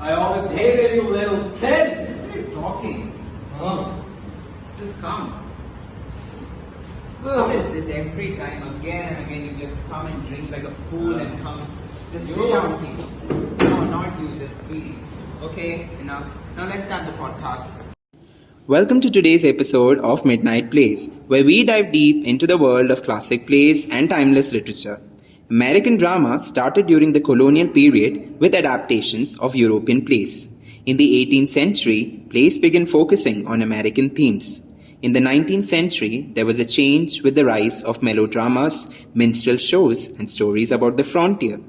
I always hated you, little kid. What are you talking? Just come. What is this every time, again and again, you just come and drink like a fool and come. Just sit down, please. No, not you, just please. Okay, enough. Now let's start the podcast. Welcome to today's episode of Midnight Plays, where we dive deep into the world of classic plays and timeless literature. American drama started during the colonial period with adaptations of European plays. In the 18th century, plays began focusing on American themes. In the 19th century, there was a change with the rise of melodramas, minstrel shows, and stories about the frontier.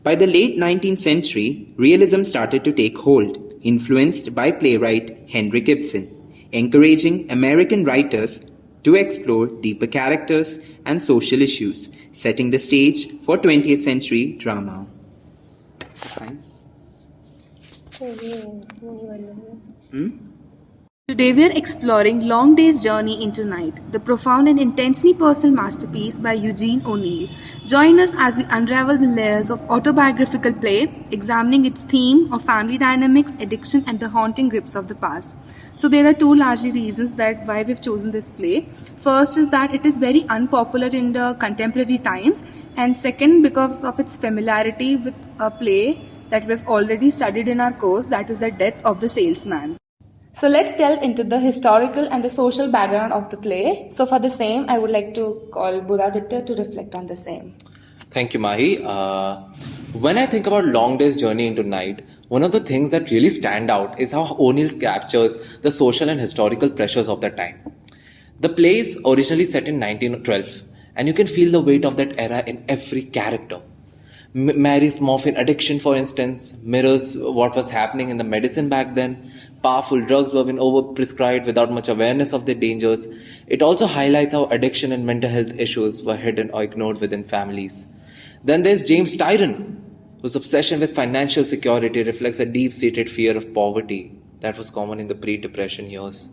By the late 19th century, realism started to take hold, influenced by playwright Henrik Ibsen, encouraging American writers to explore deeper characters and social issues, setting the stage for 20th century drama. Today we are exploring Long Day's Journey into Night, the profound and intensely personal masterpiece by Eugene O'Neill. Join us as we unravel the layers of autobiographical play, examining its theme of family dynamics, addiction, and the haunting grips of the past. So there are two largely reasons that why we've chosen this play. First is that it is very unpopular in the contemporary times, and second, because of its familiarity with a play that we've already studied in our course, that is The Death of the Salesman. So let's delve into the historical and the social background of the play. So for the same, I would like to call Budaditya to reflect on the same. Thank you, Mahi. When I think about Long Day's Journey into Night, one of the things that really stand out is how O'Neill captures the social and historical pressures of that time. The play is originally set in 1912, and you can feel the weight of that era in every character. Mary's morphine addiction, for instance, mirrors what was happening in the medicine back then. Powerful drugs were being overprescribed without much awareness of their dangers. It also highlights how addiction and mental health issues were hidden or ignored within families. Then there's James Tyrone, whose obsession with financial security reflects a deep-seated fear of poverty that was common in the pre-Depression years.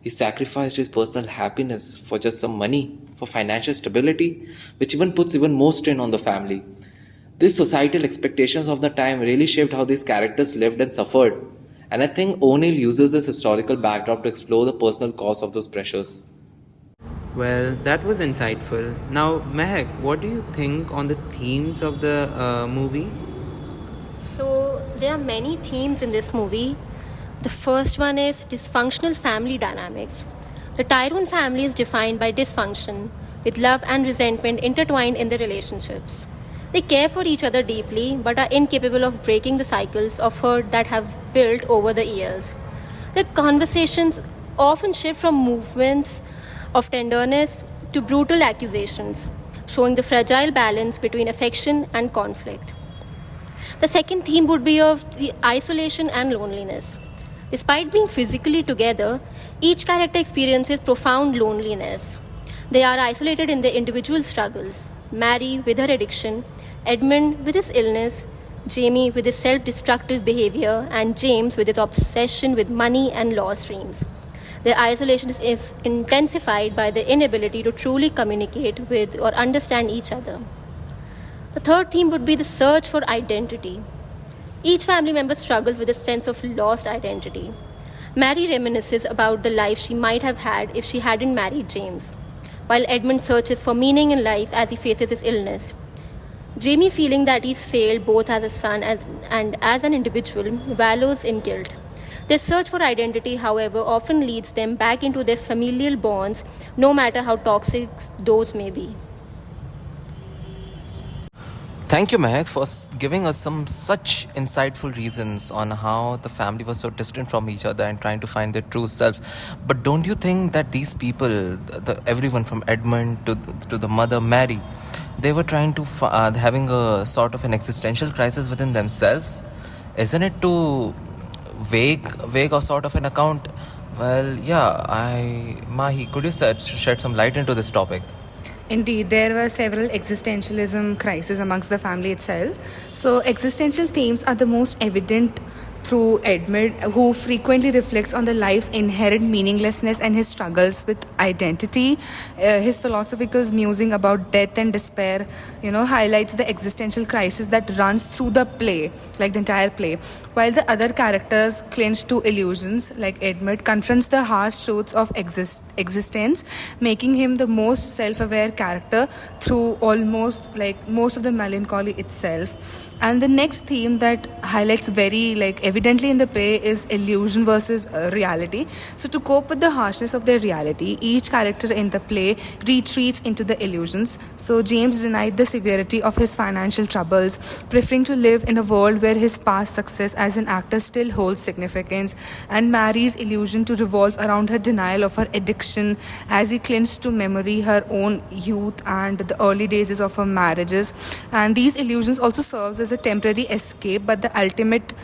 He sacrificed his personal happiness for just some money, for financial stability, which even puts even more strain on the family. These societal expectations of the time really shaped how these characters lived and suffered. And I think O'Neill uses this historical backdrop to explore the personal cause of those pressures. Well, that was insightful. Now, Mehak, what do you think on the themes of the movie? So, there are many themes in this movie. The first one is dysfunctional family dynamics. The Tyrone family is defined by dysfunction, with love and resentment intertwined in the relationships. They care for each other deeply, but are incapable of breaking the cycles of hurt that have built over the years. Their conversations often shift from movements of tenderness to brutal accusations, showing the fragile balance between affection and conflict. The second theme would be of the isolation and loneliness. Despite being physically together, each character experiences profound loneliness. They are isolated in their individual struggles. Mary with her addiction, Edmund with his illness, Jamie with his self-destructive behavior, and James with his obsession with money and lost dreams. Their isolation is intensified by their inability to truly communicate with or understand each other. The third theme would be the search for identity. Each family member struggles with a sense of lost identity. Mary reminisces about the life she might have had if she hadn't married James, while Edmund searches for meaning in life as he faces his illness. Jamie, feeling that he's failed both as a son and as an individual, wallows in guilt. Their search for identity, however, often leads them back into their familial bonds, no matter how toxic those may be. Thank you, Mehak, for giving us some such insightful reasons on how the family was so distant from each other and trying to find their true selves. But don't you think that these people, everyone from Edmund to the mother Mary, they were trying to having a sort of an existential crisis within themselves? Isn't it too vague or sort of an account? Well, yeah, Mahi, could you shed some light into this topic? Indeed, there were several existentialism crises amongst the family itself. So existential themes are the most evident through Edmund, who frequently reflects on the life's inherent meaninglessness and his struggles with identity. His philosophical musing about death and despair, highlights the existential crisis that runs through the play, like the entire play, while the other characters clinch to illusions, like Edmund confronts the harsh truths of existence, making him the most self-aware character through almost like most of the melancholy itself. And the next theme that highlights very evidently in the play is illusion versus reality. So to cope with the harshness of their reality, each character in the play retreats into the illusions. So James denied the severity of his financial troubles, preferring to live in a world where his past success as an actor still holds significance, and Mary's illusion to revolve around her denial of her addiction as he clings to memory her own youth and the early days of her marriages. And these illusions also serves as a temporary escape, but the ultimate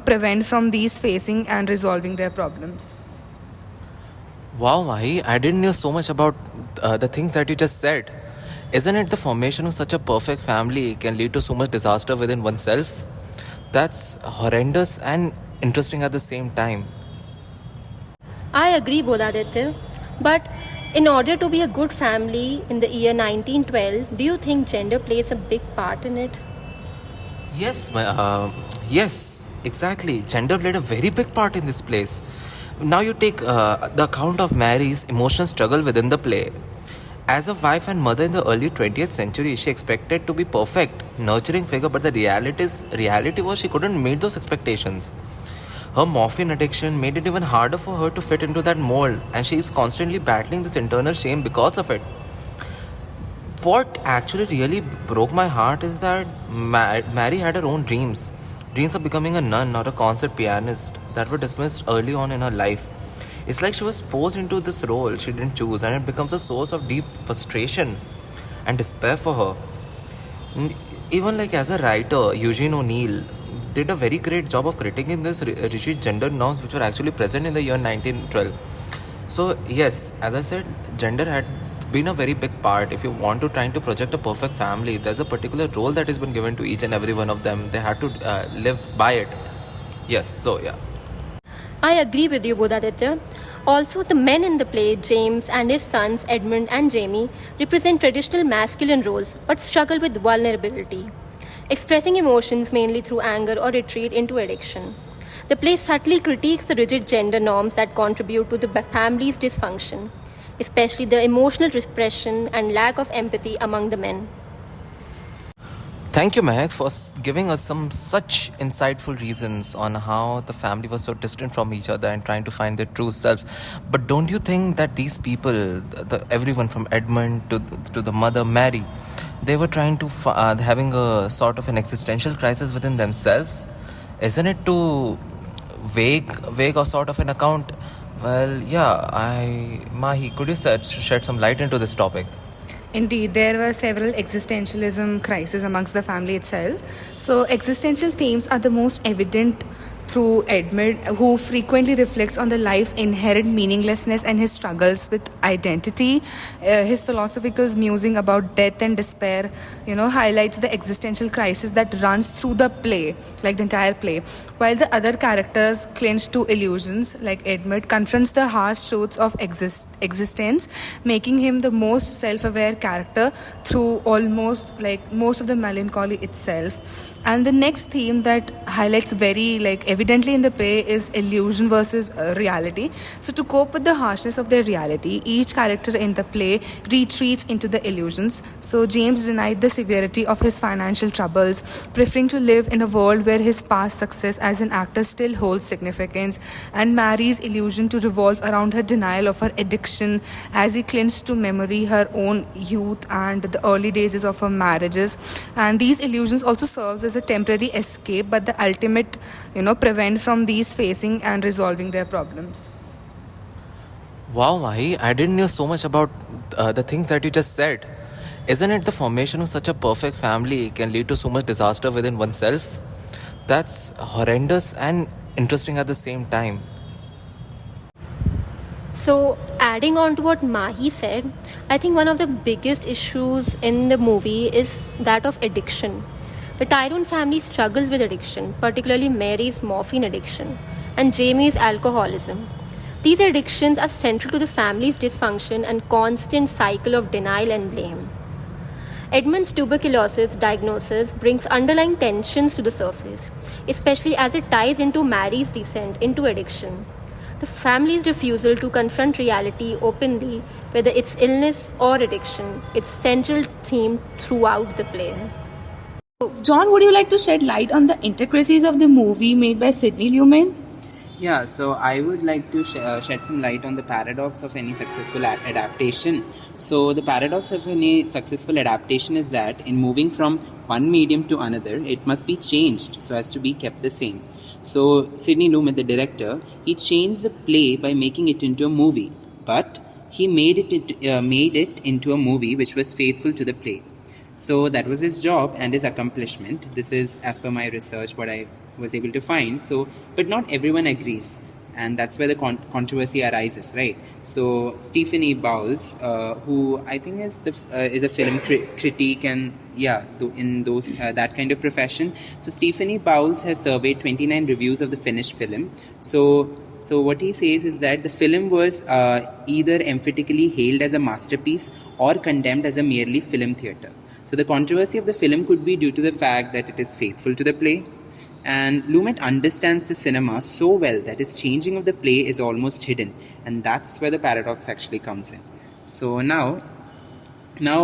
prevent from these facing and resolving their problems. Wow, Mahi, I didn't know so much about the things that you just said. Isn't it the formation of such a perfect family can lead to so much disaster within oneself? That's horrendous and interesting at the same time. I agree, Bodhaditya. But in order to be a good family in the year 1912, do you think gender plays a big part in it? Yes, exactly. Gender played a very big part in this place. Now you take the account of Mary's emotional struggle within the play. As a wife and mother in the early 20th century, she expected to be perfect, nurturing figure, but the reality was she couldn't meet those expectations. Her morphine addiction made it even harder for her to fit into that mold, and she is constantly battling this internal shame because of it. What actually really broke my heart is that Mary had her own dreams of becoming a nun or a concert pianist that were dismissed early on in her life. It's like she was forced into this role she didn't choose, and it becomes a source of deep frustration and despair for her. And even as a writer, Eugene O'Neill did a very great job of critiquing this rigid gender norms which were actually present in the year 1912. So yes, as I said, gender had been a very big part. If you want to trying to project a perfect family, there's a particular role that has been given to each and every one of them. They had to live by it. Yes, so yeah. I agree with you, Bodhaditya. Also, the men in the play, James and his sons, Edmund and Jamie, represent traditional masculine roles but struggle with vulnerability, expressing emotions mainly through anger or retreat into addiction. The play subtly critiques the rigid gender norms that contribute to the family's dysfunction, especially the emotional repression and lack of empathy among the men. Thank you, Mehak, for giving us some such insightful reasons on how the family was so distant from each other and trying to find their true self. But don't you think that these people, everyone from Edmund to the mother Mary, they were trying to having a sort of an existential crisis within themselves? Isn't it too vague or sort of an account? Well, yeah, Mahi, could you shed some light into this topic? Indeed, there were several existentialism crises amongst the family itself. So, existential themes are the most evident through Edmund, who frequently reflects on the life's inherent meaninglessness and his struggles with identity. His philosophical musing about death and despair, highlights the existential crisis that runs through the play, like the entire play, while the other characters clinch to illusions, like Edmund confronts the harsh truths of existence, making him the most self-aware character through almost most of the melancholy itself. And the next theme that highlights very evidently in the play is illusion versus reality. So to cope with the harshness of their reality, each character in the play retreats into the illusions. So James denied the severity of his financial troubles, preferring to live in a world where his past success as an actor still holds significance, and Mary's illusion to revolve around her denial of her addiction as he clings to memory her own youth and the early days of her marriages. And these illusions also serves as a temporary escape, but the ultimate prevent from these facing and resolving their problems. Wow, Mahi, I didn't know so much about the things that you just said. Isn't it the formation of such a perfect family can lead to so much disaster within oneself? That's horrendous and interesting at the same time. So, adding on to what Mahi said, I think one of the biggest issues in the movie is that of addiction. The Tyrone family struggles with addiction, particularly Mary's morphine addiction and Jamie's alcoholism. These addictions are central to the family's dysfunction and constant cycle of denial and blame. Edmund's tuberculosis diagnosis brings underlying tensions to the surface, especially as it ties into Mary's descent into addiction. The family's refusal to confront reality openly, whether it's illness or addiction, it's central theme throughout the play. John, would you like to shed light on the intricacies of the movie made by Sidney Lumet? Yeah, so I would like to shed some light on the paradox of any successful adaptation. So the paradox of any successful adaptation is that in moving from one medium to another, it must be changed so as to be kept the same. So Sidney Lumet, the director, he changed the play by making it into a movie, but he made it into a movie which was faithful to the play. So that was his job and his accomplishment. This is as per my research what I was able to find. So, but not everyone agrees, and that's where the controversy arises, right? So Stephen E. Bowles, who I think is a film critique and in those that kind of profession. So Stephen E. Bowles has surveyed 29 reviews of the finished film. So what he says is that the film was either emphatically hailed as a masterpiece or condemned as a merely film theatre. So the controversy of the film could be due to the fact that it is faithful to the play. And Lumet understands the cinema so well that his changing of the play is almost hidden. And that's where the paradox actually comes in. So now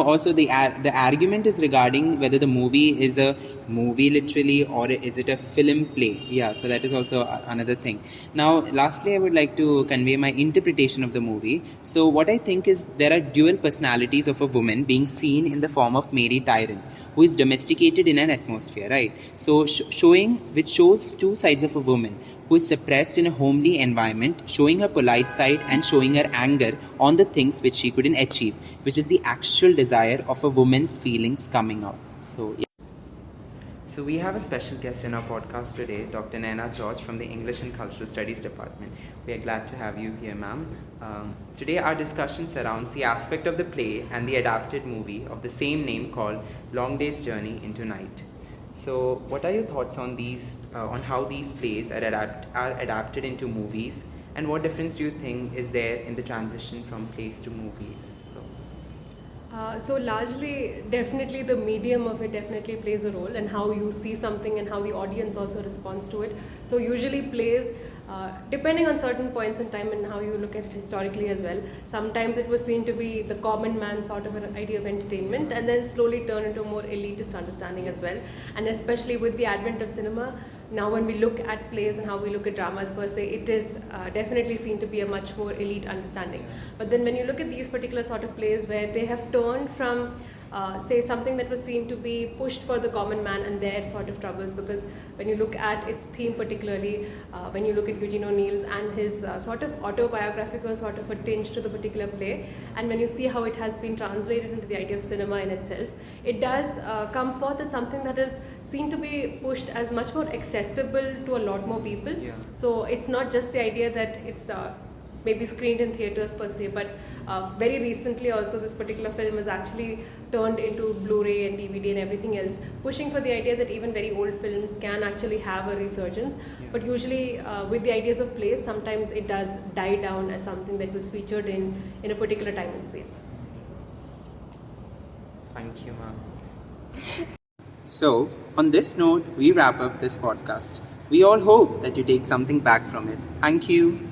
also the argument is regarding whether the movie is a movie literally or is it a film play. Yeah, so that is also another thing. Now lastly, I would like to convey my interpretation of the movie. So what I think is there are dual personalities of a woman being seen in the form of Mary Tyrone, who is domesticated in an atmosphere, right? So which shows two sides of a woman who is suppressed in a homely environment, showing her polite side and showing her anger on the things which she couldn't achieve, which is the actual desire of a woman's feelings coming out. So, yeah. So we have a special guest in our podcast today, Dr. Naina George from the English and Cultural Studies Department. We are glad to have you here, ma'am. Today our discussion surrounds the aspect of the play and the adapted movie of the same name called Long Day's Journey into Night. So what are your thoughts on on how these plays are adapted into movies, and what difference do you think is there in the transition from plays to movies? So largely, definitely the medium of it definitely plays a role, and how you see something and how the audience also responds to it. So usually plays, depending on certain points in time and how you look at it historically as well, sometimes it was seen to be the common man sort of an idea of entertainment, and then slowly turn into a more elitist understanding as well. And especially with the advent of cinema, now when we look at plays and how we look at dramas per se, it is definitely seen to be a much more elite understanding. But then when you look at these particular sort of plays where they have turned from say something that was seen to be pushed for the common man and their sort of troubles, because when you look at its theme particularly, when you look at Eugene O'Neill's and his sort of autobiographical sort of a tinge to the particular play, and when you see how it has been translated into the idea of cinema in itself, it does come forth as something that is seen to be pushed as much more accessible to a lot more people. Yeah. So it's not just the idea that it's maybe screened in theatres per se, but very recently also this particular film is actually turned into Blu-ray and DVD and everything else, pushing for the idea that even very old films can actually have a resurgence. Yeah. But usually with the ideas of plays, sometimes it does die down as something that was featured in a particular time and space. Thank you, ma'am. So, on this note, we wrap up this podcast. We all hope that you take something back from it. Thank you.